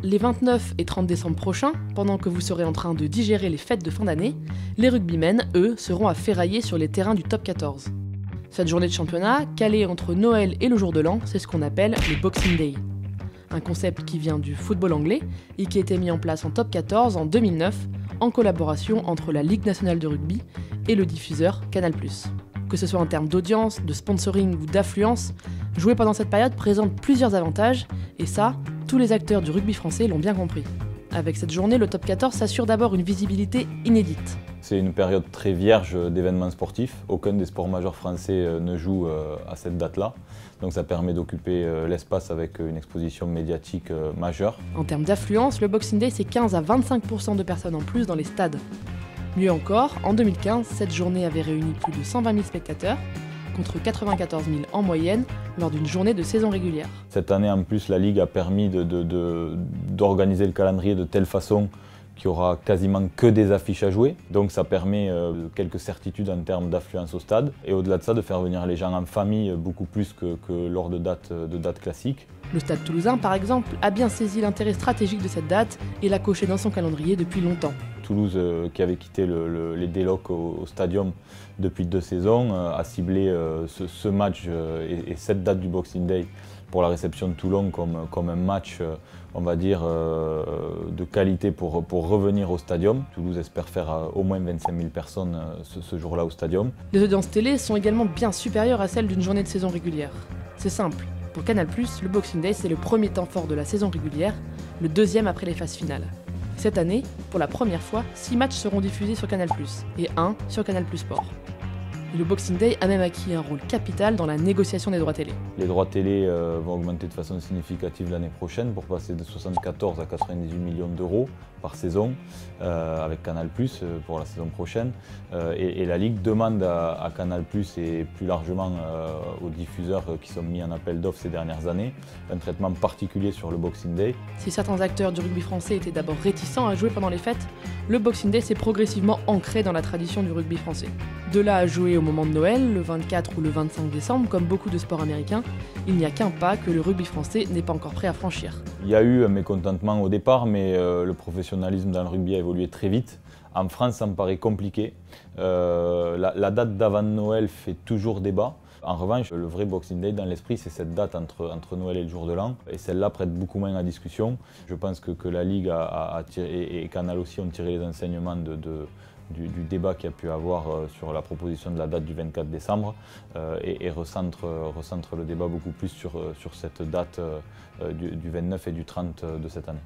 les 29 et 30 décembre prochains, pendant que vous serez en train de digérer les fêtes de fin d'année, les rugbymen, eux, seront à ferrailler sur les terrains du top 14. Cette journée de championnat, calée entre Noël et le jour de l'an, c'est ce qu'on appelle le Boxing Day. Un concept qui vient du football anglais et qui a été mis en place en top 14 en 2009, en collaboration entre la Ligue nationale de rugby et le diffuseur Canal+. Que ce soit en termes d'audience, de sponsoring ou d'affluence, jouer pendant cette période présente plusieurs avantages, et ça, tous les acteurs du rugby français l'ont bien compris. Avec cette journée, le top 14 s'assure d'abord une visibilité inédite. C'est une période très vierge d'événements sportifs. Aucun des sports majeurs français ne joue à cette date-là. Donc ça permet d'occuper l'espace avec une exposition médiatique majeure. En termes d'affluence, le Boxing Day, c'est 15 à 25% de personnes en plus dans les stades. Mieux encore, en 2015, cette journée avait réuni plus de 120 000 spectateurs, contre 94 000 en moyenne lors d'une journée de saison régulière. Cette année, en plus, la Ligue a permis d'organiser le calendrier de telle façon qu'il n'y aura quasiment que des affiches à jouer. Donc ça permet quelques certitudes en termes d'affluence au stade. Et au-delà de ça, de faire venir les gens en famille beaucoup plus que lors de dates classiques. Le Stade Toulousain, par exemple, a bien saisi l'intérêt stratégique de cette date et l'a coché dans son calendrier depuis longtemps. Toulouse, qui avait quitté les délocs au Stadium depuis 2 saisons, a ciblé ce match et cette date du Boxing Day pour la réception de Toulon comme un match, on va dire, de qualité pour revenir au Stadium. Toulouse espère faire au moins 25 000 personnes ce jour-là au Stadium. Les audiences télé sont également bien supérieures à celles d'une journée de saison régulière. C'est simple. Pour Canal+, le Boxing Day, c'est le premier temps fort de la saison régulière, le deuxième après les phases finales. Cette année, pour la première fois, 6 matchs seront diffusés sur Canal+, et 1 sur Canal+ Sport. Et le Boxing Day a même acquis un rôle capital dans la négociation des droits télé. Les droits télé vont augmenter de façon significative l'année prochaine pour passer de 74 à 98 millions d'euros par saison avec Canal+ pour la saison prochaine. Et la Ligue demande à Canal+ et plus largement aux diffuseurs qui sont mis en appel d'offres ces dernières années un traitement particulier sur le Boxing Day. Si certains acteurs du rugby français étaient d'abord réticents à jouer pendant les fêtes, le Boxing Day s'est progressivement ancré dans la tradition du rugby français. De là à jouer au moment de Noël, le 24 ou le 25 décembre, comme beaucoup de sports américains, il n'y a qu'un pas que le rugby français n'est pas encore prêt à franchir. Il y a eu un mécontentement au départ, mais le professionnalisme dans le rugby a évolué très vite. En France, ça me paraît compliqué. La date d'avant Noël fait toujours débat. En revanche, le vrai Boxing Day dans l'esprit, c'est cette date entre Noël et le jour de l'an. Et celle-là prête beaucoup moins à discussion. Je pense que la Ligue et Canal aussi ont tiré les enseignements du débat qu'il y a pu avoir sur la proposition de la date du 24 décembre et recentre le débat beaucoup plus sur cette date du 29 et du 30 de cette année.